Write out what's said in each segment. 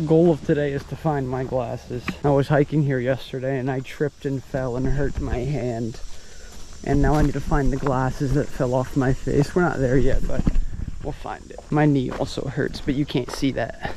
The goal of today is to find my glasses. I was hiking here yesterday and I tripped and fell and hurt my hand. And now I need to find the glasses that fell off my face. We're not there yet, but we'll find it. My knee also hurts, but you can't see that.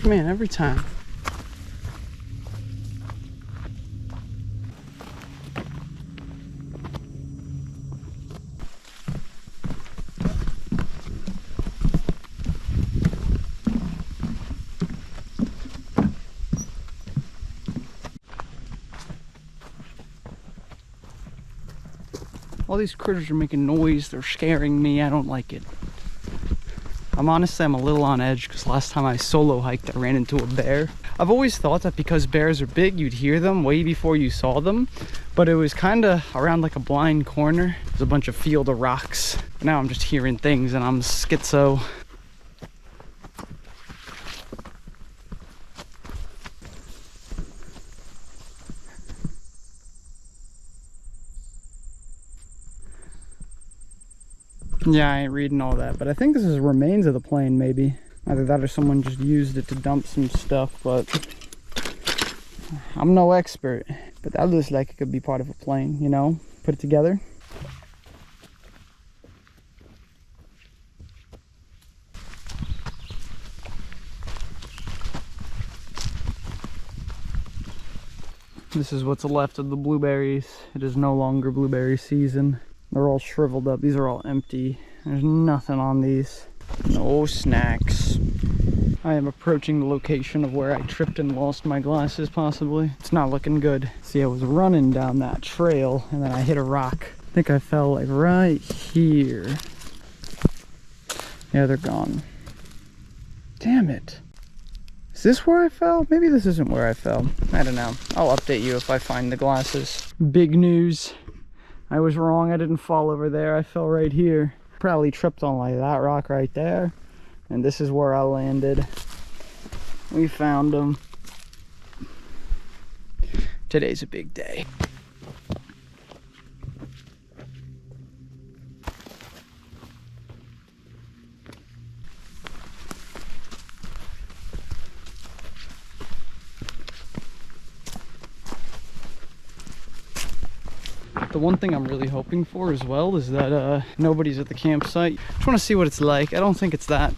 Man, every time. All these critters are making noise. They're scaring me. I don't like it. I'm a little on edge because last time I solo hiked, I ran into a bear. I've always thought that because bears are big, you'd hear them way before you saw them, but it was kind of around like a blind corner. There's a bunch of field of rocks. Now I'm just hearing things and I'm schizo. Yeah, I ain't reading all that, but I think this is remains of the plane, maybe. Either that or someone just used it to dump some stuff, but I'm no expert. But that looks like it could be part of a plane, you know? Put it together. This is what's left of the blueberries. It is no longer blueberry season. They're all shriveled up. These are all empty. There's nothing on these. No snacks. I am approaching the location of where I tripped and lost my glasses, possibly. It's not looking good. See, I was running down that trail and then I hit a rock. I think I fell like right here. Yeah, they're gone. Damn it. Is this where I fell? Maybe this isn't where I fell. I don't know. I'll update you if I find the glasses. Big news. I was wrong. I didn't fall over there. I fell right here. Probably tripped on like that rock right there. And this is where I landed. We found them. Today's a big day. The one thing I'm really hoping for as well is that nobody's at the campsite. Just want to see what it's like. I don't think it's that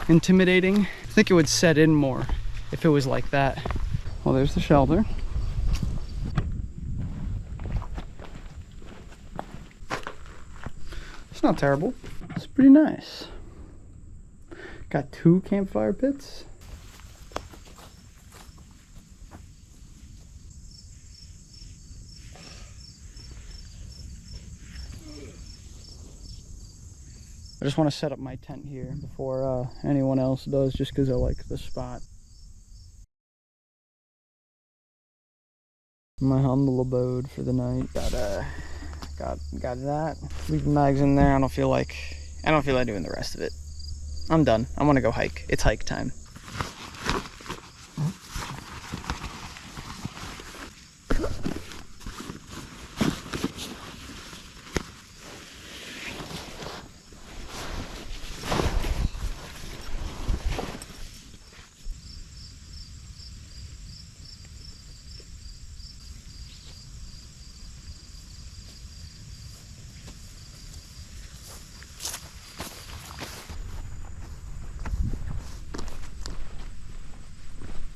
intimidating. I think it would set in more if it was like that. Well, there's the shelter. It's not terrible. It's pretty nice. Got 2 campfire pits. I just want to set up my tent here before anyone else does, just because I like the spot. My humble abode for the night. Got that. Leave the mags in there. I don't feel like doing the rest of it. I'm done. I want to go hike. It's hike time.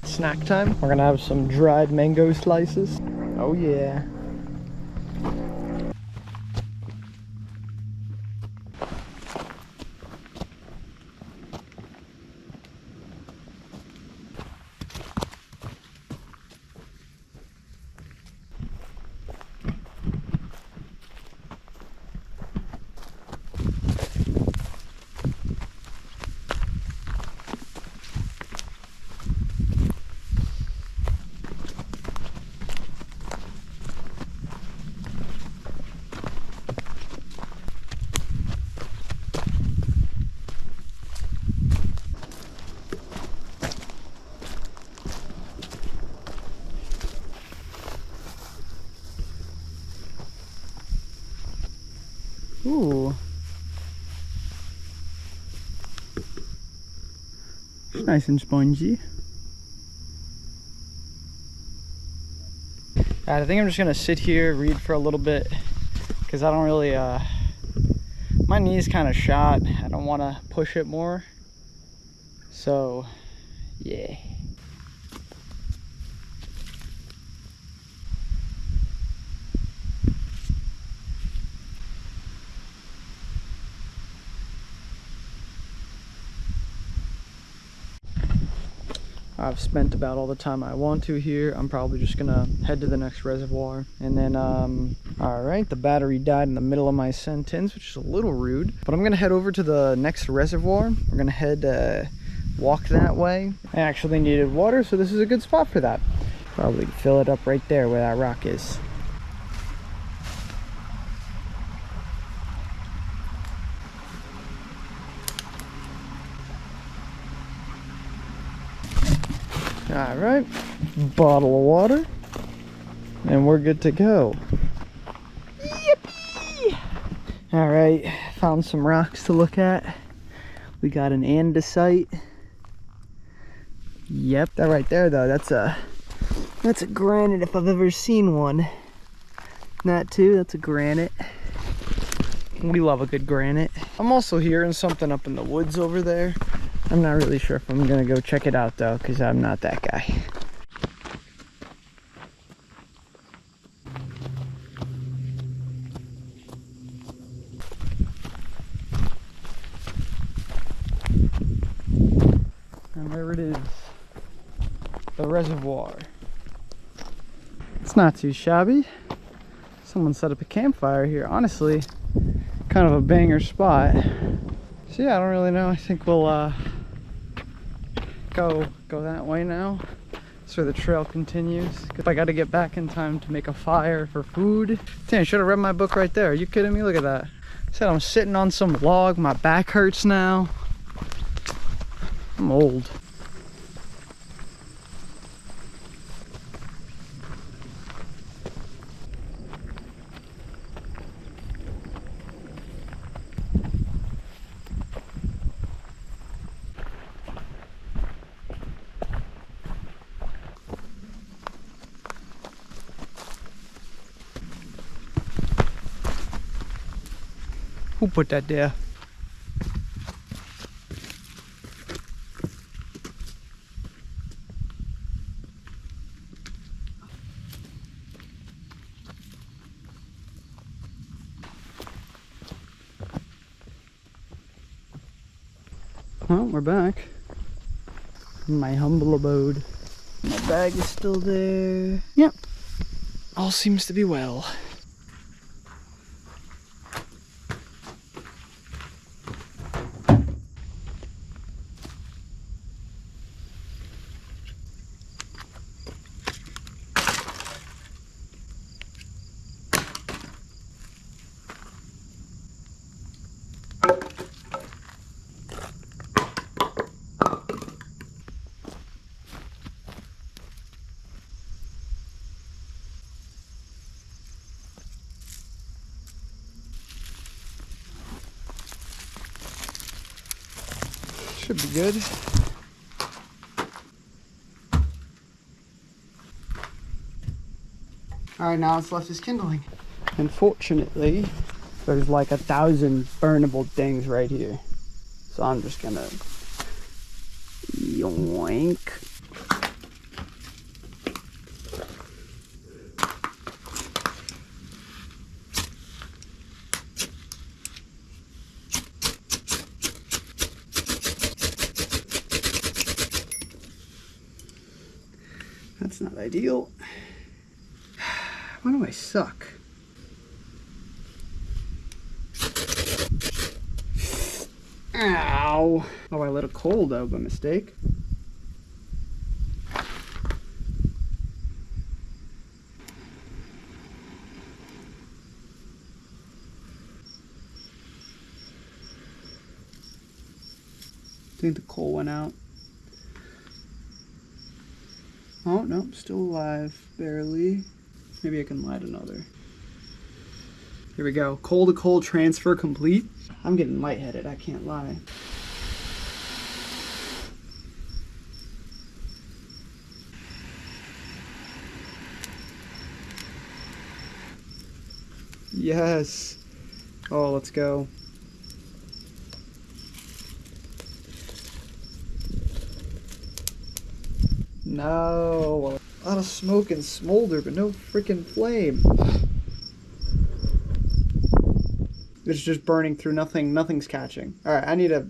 Snack time. We're gonna have some dried mango slices. Oh yeah. Ooh. It's nice and spongy. Alright, I think I'm just gonna sit here, read for a little bit, because I don't really, my knee's kind of shot. I don't want to push it more. So, yeah. I've spent about all the time I want to here. I'm probably just gonna head to the next reservoir. And then, all right, the battery died in the middle of my sentence, which is a little rude. But I'm gonna head over to the next reservoir. We're gonna head, walk that way. I actually needed water, so this is a good spot for that. Probably fill it up right there where that rock is. All right, bottle of water, and we're good to go. Yippee! All right, found some rocks to look at. We got an andesite. Yep, that right there though, that's a granite if I've ever seen one. That too, that's a granite. We love a good granite. I'm also hearing something up in the woods over there. I'm not really sure if I'm gonna go check it out though, because I'm not that guy. And there it is, the reservoir. It's not too shabby. Someone set up a campfire here. Honestly, kind of a banger spot. So yeah, I don't really know. I think we'll go that way now. That's where the trail continues. I got to get back in time to make a fire for food. Damn, I should have read my book right there. Are you kidding me? Look at that. I said I'm sitting on some log. My back hurts now. I'm old. Who put that there? Well, we're back. My humble abode. My bag is still there. Yep. All seems to be well. Should be good. Alright, now it's left is kindling. Unfortunately, there's like 1,000 burnable things right here. So I'm just gonna yoink. That's not ideal. Why do I suck? Ow! Oh, I lit a coal though by mistake. I think the coal went out. Oh, no, still alive, barely. Maybe I can light another. Here we go. Coal to coal transfer complete. I'm getting lightheaded, I can't lie. Yes. Oh, let's go. No. A lot of smoke and smolder, but no freaking flame. It's just burning through nothing. Nothing's catching. All right, I need to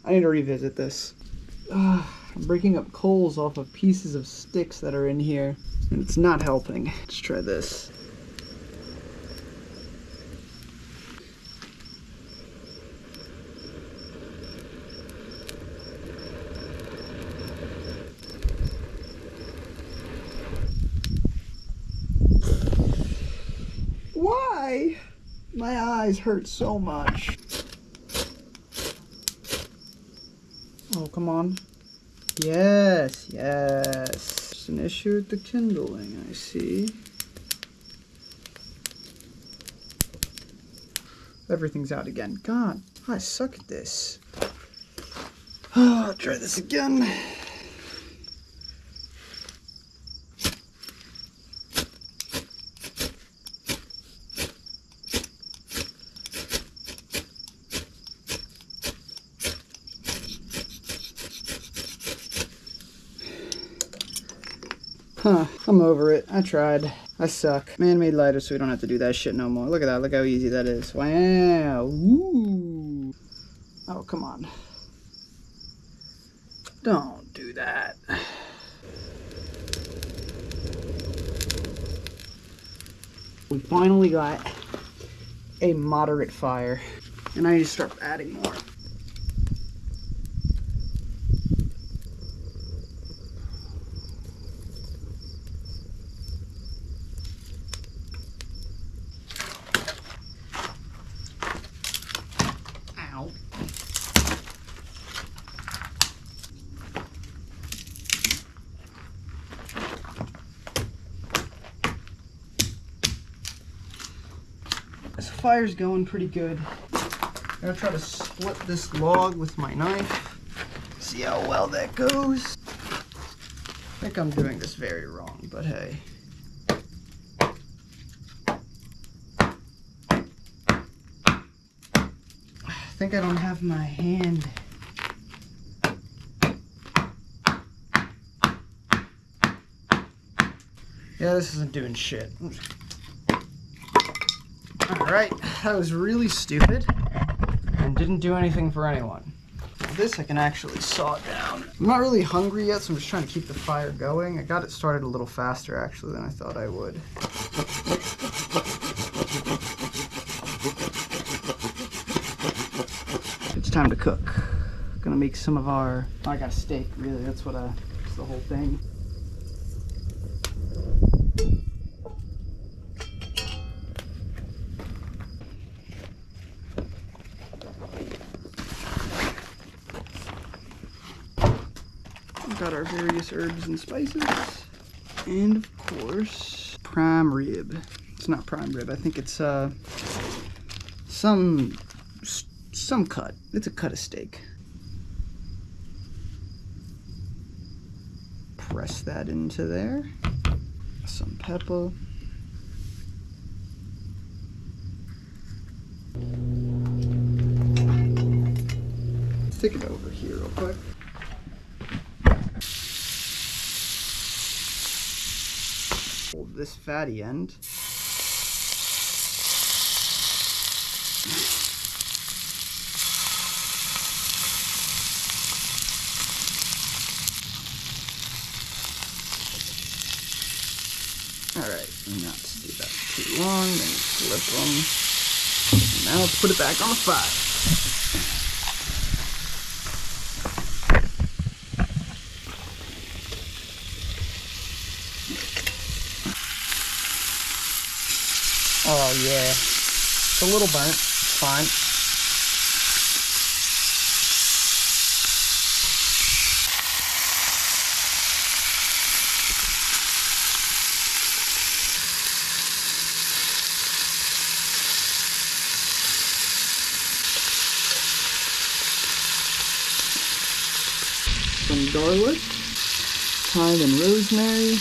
revisit this. I'm breaking up coals off of pieces of sticks that are in here, and it's not helping. Let's try this. Why? My eyes hurt so much. Oh, come on. Yes, yes. It's an issue with the kindling, I see. Everything's out again. God, I suck at this. Oh, I'll try this again. Huh, I'm over it. I tried. I suck. Man-made lighter so we don't have to do that shit no more. Look at that. Look how easy that is. Wow. Ooh. Oh, come on. Don't do that. We finally got a moderate fire. And I need to start adding more. This fire's going pretty good. I'm gonna try to split this log with my knife. See how well that goes. I think I'm doing this very wrong, but hey. I think I don't have my hand. Yeah, this isn't doing shit. Alright, that was really stupid and didn't do anything for anyone. This I can actually saw down. I'm not really hungry yet, so I'm just trying to keep the fire going. I got it started a little faster actually than I thought I would. It's time to cook. Gonna make some of our... Oh, I got a steak, really. That's the whole thing. Got our various herbs and spices, and of course prime rib. It's not prime rib. I think it's some cut. It's a cut of steak. Press that into there. Some pepper. Stick it over here real quick. This fatty end. Alright, not to do that too long, then flip them. Now let's put it back on the fire. Oh yeah, it's a little burnt, it's fine. garlic, thyme and rosemary.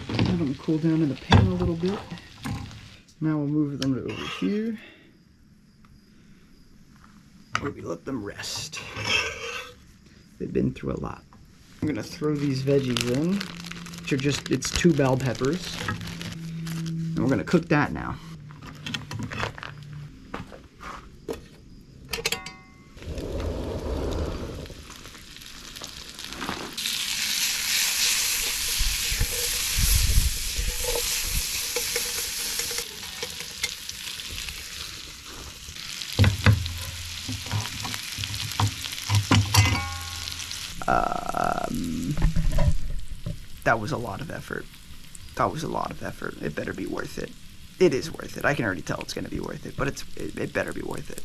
Let them cool down in the pan a little bit. Now we'll move them to over here, where we let them rest. They've been through a lot. I'm gonna throw these veggies in, which are just, it's 2 bell peppers. And we're gonna cook that now. That was a lot of effort. That was a lot of effort. It better be worth it. It is worth it. I can already tell it's going to be worth it, but it better be worth it.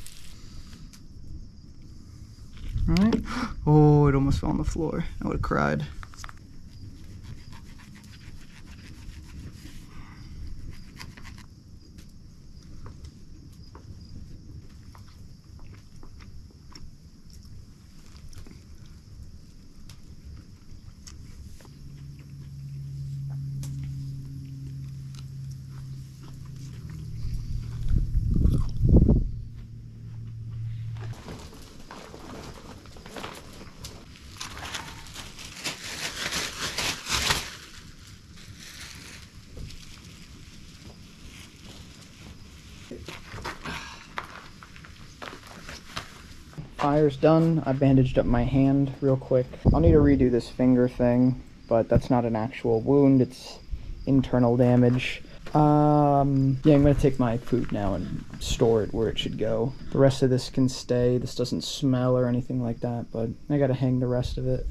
All right. Oh, it almost fell on the floor. I would have cried. Fire's done. I bandaged up my hand real quick. I'll need to redo this finger thing, but that's not an actual wound, it's internal damage. Yeah, I'm gonna take my food now and store it where it should go. The rest of this can stay. This doesn't smell or anything like that, but I gotta hang the rest of it.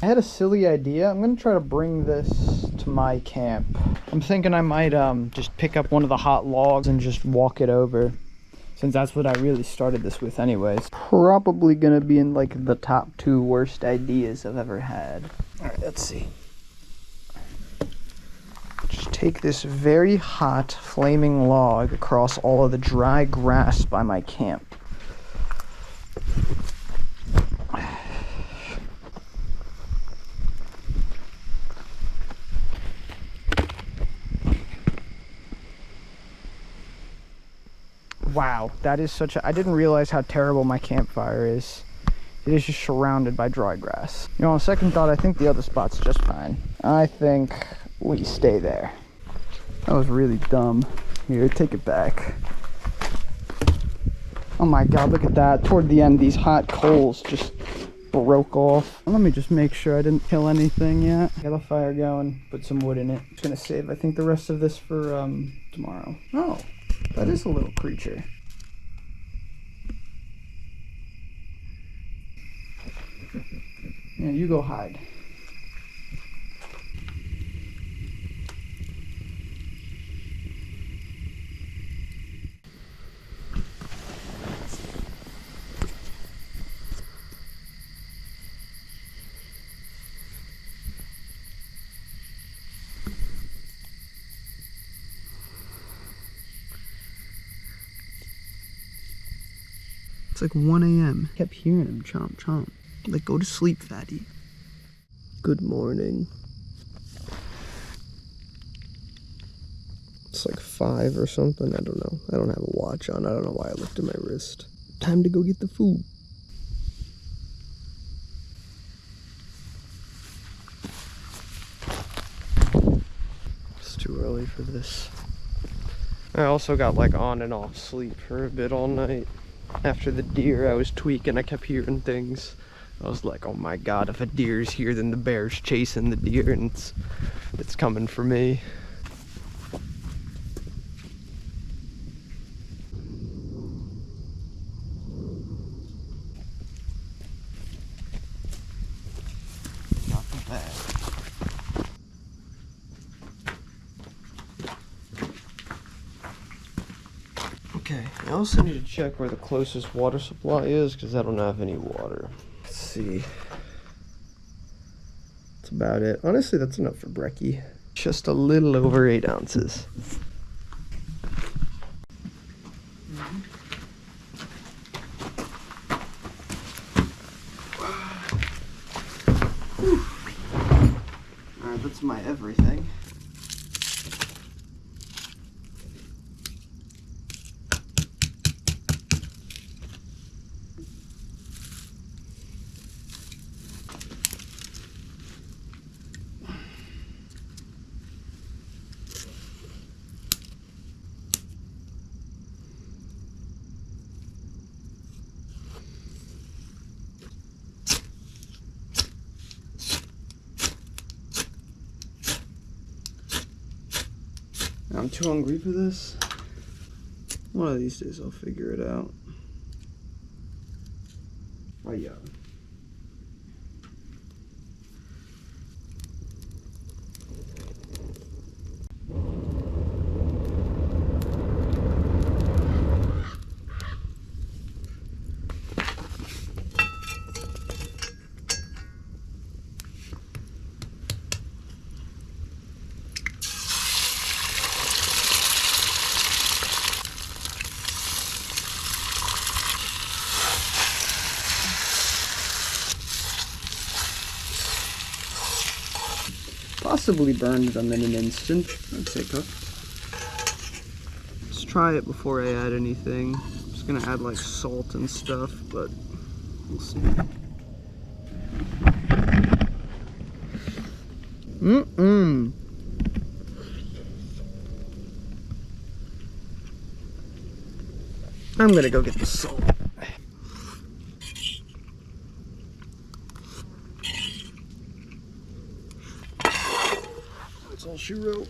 I had a silly idea. I'm gonna try to bring this to my camp. I'm thinking I might just pick up one of the hot logs and just walk it over, since that's what I really started this with anyways. Probably gonna be in like the top 2 worst ideas I've ever had. All right, let's see. Just take this very hot flaming log across all of the dry grass by my camp. Wow, that is such a... I didn't realize how terrible my campfire is. It is just surrounded by dry grass. You know, on second thought, I think the other spot's just fine. I think we stay there. That was really dumb. Here, take it back. Oh my god, look at that. Toward the end, these hot coals just broke off. Let me just make sure I didn't kill anything yet. Got the fire going, put some wood in it. Just gonna save, I think, the rest of this for tomorrow. Oh. That is a little creature. Yeah, you go hide. It's like 1 a.m. Kept hearing him chomp chomp. Like, go to sleep, fatty. Good morning. It's like 5 or something. I don't know. I don't have a watch on. I don't know why I looked at my wrist. Time to go get the food. It's too early for this. I also got like on and off sleep for a bit all night. After the deer, I was tweaking. I kept hearing things. I was like, oh my god, if a deer's here, then the bear's chasing the deer and it's coming for me. Okay, I also need to check where the closest water supply is because I don't have any water. Let's see. That's about it. Honestly, that's enough for brekkie. Just a little over 8 ounces. Alright, that's my everything. I'm too hungry for this. One of these days I'll figure it out. Oh yeah. Possibly burned them in an instant. I'd say cooked. Let's try it before I add anything. I'm just gonna add like salt and stuff, but we'll see. I'm gonna go get the salt. That's all she wrote.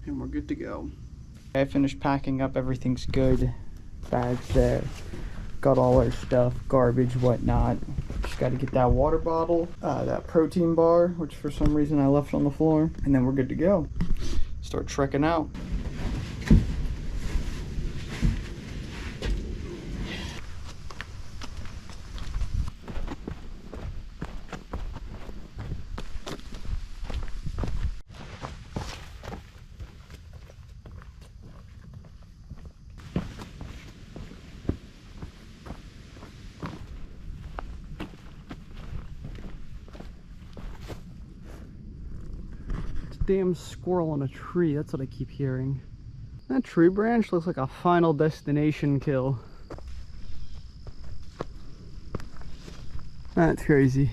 And we're good to go. I finished packing up, everything's good. Bags there. Got all our stuff, garbage, whatnot. Just gotta get that water bottle, that protein bar, which for some reason I left on the floor, and then we're good to go. Start trekking out. Damn squirrel on a tree, that's what I keep hearing. That tree branch looks like a Final Destination kill. That's crazy.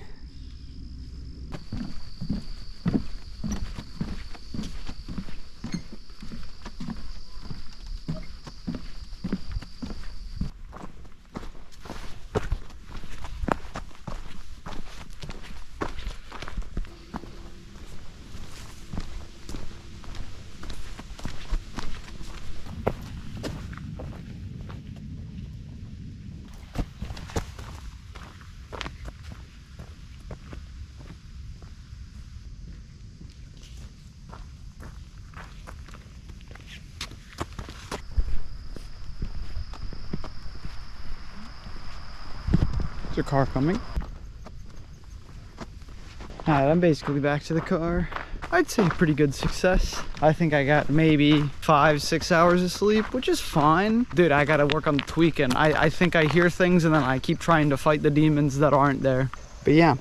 Is a car coming? Alright, I'm basically back to the car. I'd say pretty good success. I think I got maybe 5-6 hours of sleep, which is fine. Dude, I gotta work on tweaking. I think I hear things and then I keep trying to fight the demons that aren't there. But yeah,